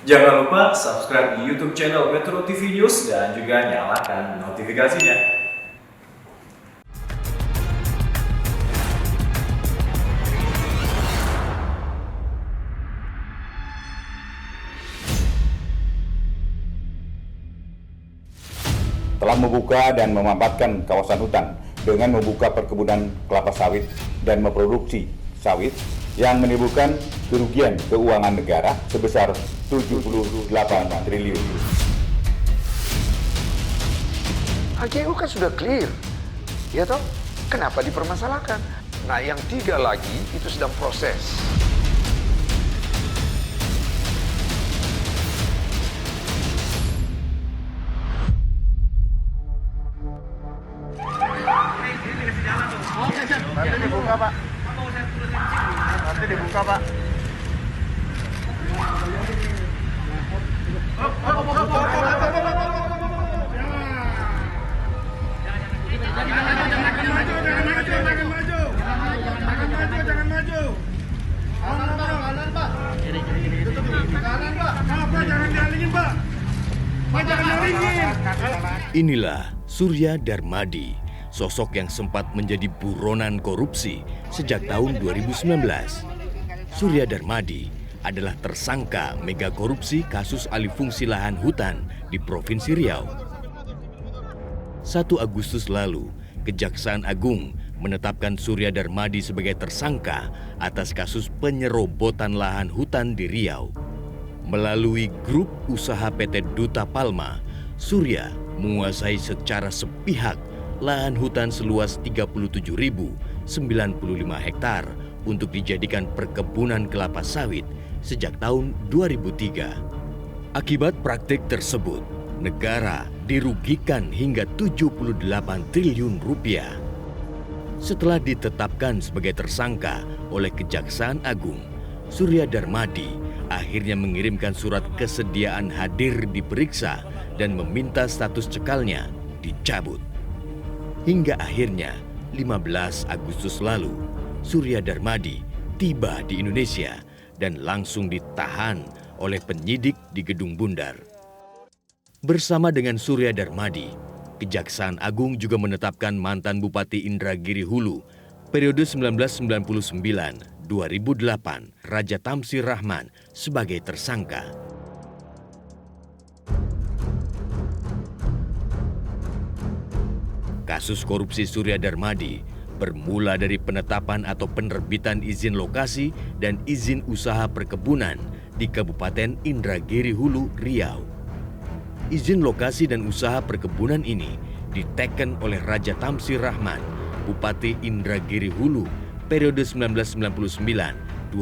Jangan lupa subscribe di YouTube channel Metro TV News dan juga nyalakan notifikasinya. Telah membuka dan memanfaatkan kawasan hutan dengan membuka perkebunan kelapa sawit dan memproduksi sawit yang menimbulkan kerugian keuangan negara sebesar 78 triliun. HGU kan sudah clear, ya toh? Kenapa dipermasalahkan? Nah, yang 3 lagi itu sedang proses. Nanti dibuka, Pak. Nanti dibuka, Pak. Jangan maju. Kanan, Pak. Kanan, Pak. Pak, jangan dialingin, Pak. Pak, jangan dialingin. Inilah Surya Darmadi, sosok yang sempat menjadi buronan korupsi sejak tahun 2019. Surya Darmadi adalah tersangka mega korupsi kasus alih fungsi lahan hutan di Provinsi Riau. 1 Agustus lalu, Kejaksaan Agung menetapkan Surya Darmadi sebagai tersangka atas kasus penyerobotan lahan hutan di Riau. Melalui grup usaha PT Duta Palma, Surya menguasai secara sepihak lahan hutan seluas 37.095 hektar untuk dijadikan perkebunan kelapa sawit sejak tahun 2003. Akibat praktik tersebut, negara dirugikan hingga 78 triliun rupiah. Setelah ditetapkan sebagai tersangka oleh Kejaksaan Agung, Surya Darmadi akhirnya mengirimkan surat kesediaan hadir diperiksa dan meminta status cekalnya dicabut. Hingga akhirnya 15 Agustus lalu, Surya Darmadi tiba di Indonesia dan langsung ditahan oleh penyidik di Gedung Bundar. Bersama dengan Surya Darmadi, Kejaksaan Agung juga menetapkan mantan Bupati Indragiri Hulu periode 1999-2008, Raja Tamsir Rahman sebagai tersangka. Kasus korupsi Surya Darmadi bermula dari penetapan atau penerbitan izin lokasi dan izin usaha perkebunan di Kabupaten Indragiri Hulu, Riau. Izin lokasi dan usaha perkebunan ini diteken oleh Raja Tamsir Rahman, Bupati Indragiri Hulu periode 1999-2008.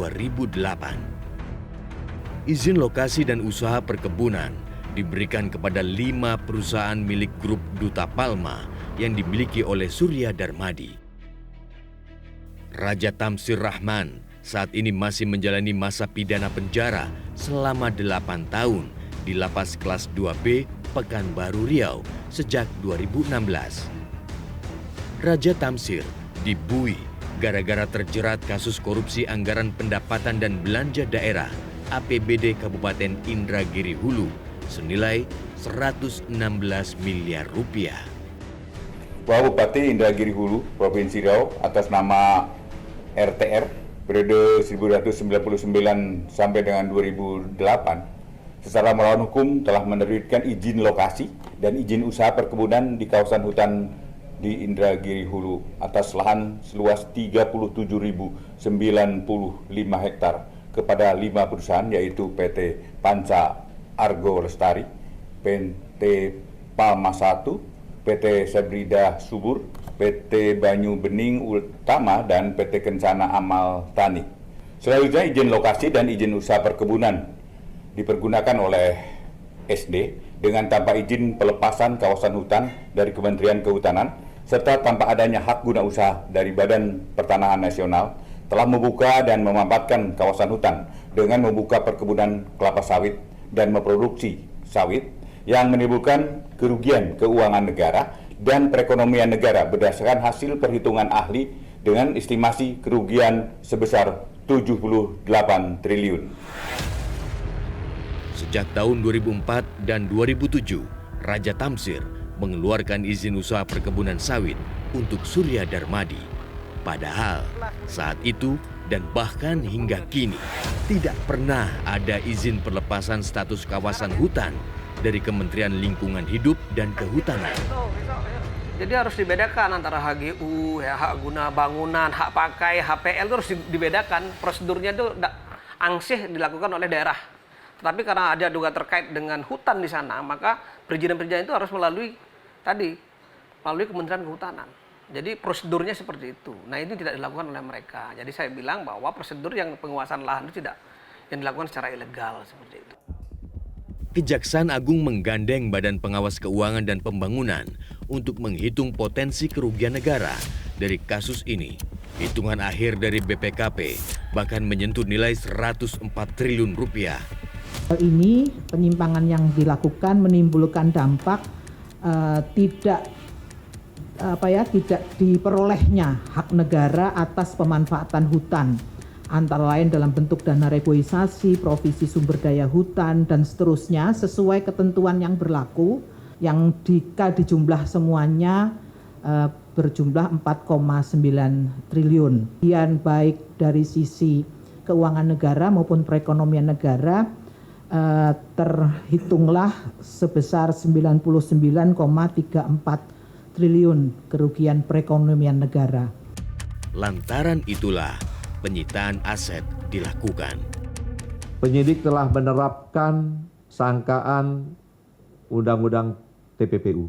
Izin lokasi dan usaha perkebunan diberikan kepada 5 perusahaan milik grup Duta Palma yang dimiliki oleh Surya Darmadi. Raja Tamsir Rahman saat ini masih menjalani masa pidana penjara selama 8 tahun di Lapas Kelas 2B Pekanbaru Riau sejak 2016. Raja Tamsir dibui gara-gara terjerat kasus korupsi anggaran pendapatan dan belanja daerah APBD Kabupaten Indragiri Hulu senilai 116 miliar rupiah. Bahwa Bupati Indragiri Hulu, Provinsi Riau atas nama RTR periode 1999 sampai dengan 2008 secara melawan hukum telah menerbitkan izin lokasi dan izin usaha perkebunan di kawasan hutan di Indragiri Hulu atas lahan seluas 37.095 hektar kepada 5 perusahaan yaitu PT Panca Argo Lestari, PT Palma 1, PT Sabrida Subur, PT Banyu Bening Utama, dan PT Kencana Amal Tani. Selanjutnya izin lokasi dan izin usaha perkebunan dipergunakan oleh SD dengan tanpa izin pelepasan kawasan hutan dari Kementerian Kehutanan serta tanpa adanya hak guna usaha dari Badan Pertanahan Nasional telah membuka dan memanfaatkan kawasan hutan dengan membuka perkebunan kelapa sawit dan memproduksi sawit yang menimbulkan kerugian keuangan negara dan perekonomian negara berdasarkan hasil perhitungan ahli dengan estimasi kerugian sebesar 78 triliun. Sejak tahun 2004 dan 2007, Raja Tamsir mengeluarkan izin usaha perkebunan sawit untuk Surya Darmadi. Padahal saat itu dan bahkan hingga kini tidak pernah ada izin perlepasan status kawasan hutan dari Kementerian Lingkungan Hidup dan Kehutanan. Jadi harus dibedakan antara HGU, ya, hak guna bangunan, hak pakai, HPL itu harus dibedakan. Prosedurnya itu angsih dilakukan oleh daerah. Tetapi karena ada duga terkait dengan hutan di sana, maka perizinan-perizinan itu harus melalui Kementerian Kehutanan. Jadi prosedurnya seperti itu. Nah, ini tidak dilakukan oleh mereka. Jadi saya bilang bahwa prosedur yang penguasaan lahan itu yang dilakukan secara ilegal seperti itu. Kejaksaan Agung menggandeng Badan Pengawas Keuangan dan Pembangunan untuk menghitung potensi kerugian negara dari kasus ini. Hitungan akhir dari BPKP bahkan menyentuh nilai 104 triliun rupiah. Ini penyimpangan yang dilakukan menimbulkan dampak tidak diperolehnya hak negara atas pemanfaatan hutan, antara lain dalam bentuk dana reboisasi, provisi sumber daya hutan, dan seterusnya sesuai ketentuan yang berlaku yang jika dijumlah semuanya berjumlah 4,9 triliun. Kemudian baik dari sisi keuangan negara maupun perekonomian negara terhitunglah sebesar 99,34 triliun kerugian perekonomian negara. Lantaran itulah penyitaan aset dilakukan. Penyidik telah menerapkan sangkaan Undang-Undang TPPU.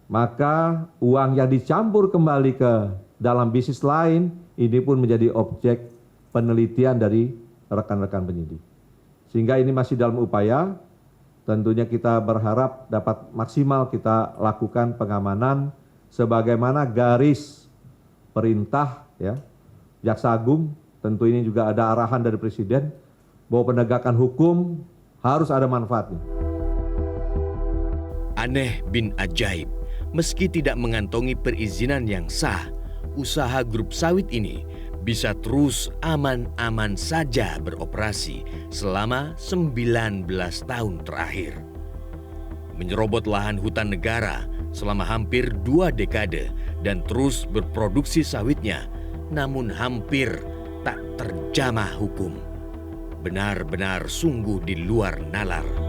Maka uang yang dicampur kembali ke dalam bisnis lain ini pun menjadi objek penelitian dari rekan-rekan penyidik. Sehingga ini masih dalam upaya, tentunya kita berharap dapat maksimal kita lakukan pengamanan sebagaimana garis perintah ya Jaksa Agung. Tentu ini juga ada arahan dari Presiden bahwa penegakan hukum harus ada manfaatnya. Aneh bin ajaib, meski tidak mengantongi perizinan yang sah, usaha grup sawit ini bisa terus aman-aman saja beroperasi selama 19 tahun terakhir. Menyerobot lahan hutan negara selama hampir 2 dekade dan terus berproduksi sawitnya, namun hampir tak terjamah hukum. Benar-benar sungguh di luar nalar.